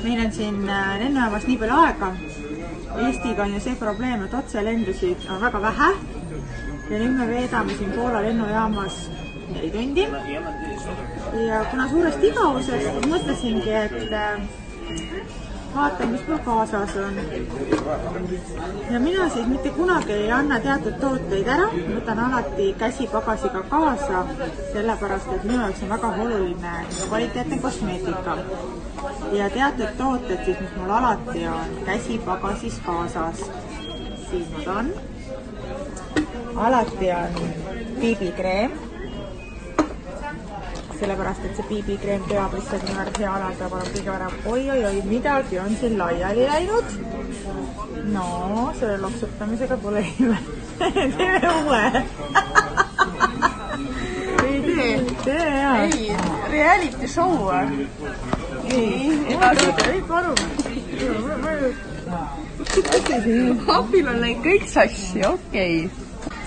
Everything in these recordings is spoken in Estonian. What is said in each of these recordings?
meil on siin lennujaamas nii palju aega. Eestiga on ju see probleem, et otselendusid on väga vähe. Ja nüüd me veedame siin Poola lennujaamas 4 tundi. Ja kuna suurest igavusest mõtlesingi, et vaatan, mis mul kaasas on. Ja mina siis mitte kunagi ei anna teatud tooteid ära. Võtan alati käsipagasiga kaasa, sellepärast, et minu jaoks on väga oluline kvaliteetne kosmeetika. Ja teatud tooted, siis, mis mul alati on käsipagasis kaasas. Siin nad on. Alati on BB-kreem. Sellepärast, et see BB-kreem peab lihtsalt nii hea alada, palun kõige varem. Oi, midagi on siin laiali läinud. No, selle loksutamisega pole ime. Teeme uue. Ei tee, jaa. Ei, reality show. Ei, palun. Apil on neid kõik sassi, okei.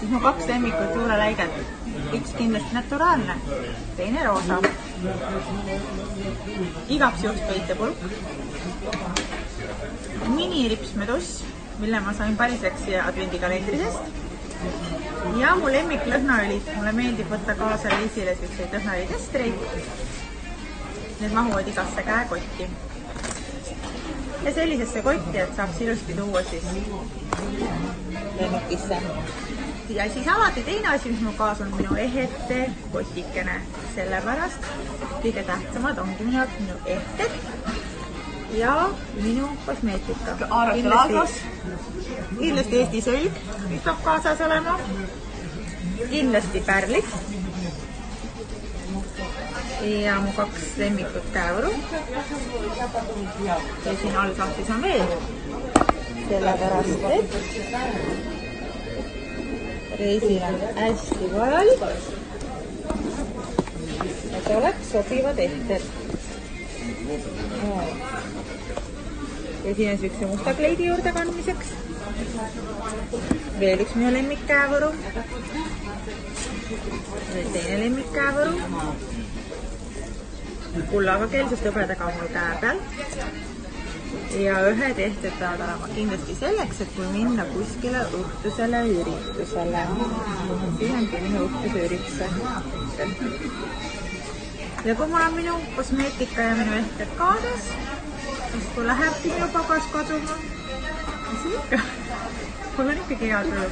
Siis mu 2 lemmikut juureläiget. Üks kindlasti naturaalne, teine roosa. Igaks juhus peitepulk. Miniripsmeduss, mille ma sain päriseks advendikalendrisest. Ja mu lemmik lõhnaõlid. Mulle meeldib võtta kaasa reisile selliseid lõhnaõlitestreid. Need mahuvad igasse käekotti. Ja sellisesse kotti, et saaks ilusti tuua siis lemmikisse. Ja siis alati teine asi, mis mul kaas on minu ehete kotikene. Sellepärast kõige tähtsamad ongi minu jaoks minu ehted ja minu kosmeetika. Kindlasti Eesti sõlg, mis peab kaasas olema. Kindlasti pärlid. Ja mu 2 lemmikut käevõru. Ja siin all sahtis on veel. Sellepärast, et reisil on hästi vajalik, et oleks sobivad ehted. Ja siin on sükse musta kleidi juurde kandmiseks. Veel üks minu lemmik käevõru. Veel teine lemmik käevõru. Kullaga keel, sest hõbedaga on mul käe peal. Ja ühed ehted peavad olema kindlasti selleks, et kui minna kuskile õhtusele üritusele. Siin ongi minu õhtuse ürituse. Ja kui mul on minu kosmeetika ja minu ehted kaasas, siis kui lähebki minu pagas kaduma, siis ikka, mul on ikkagi hea tuju.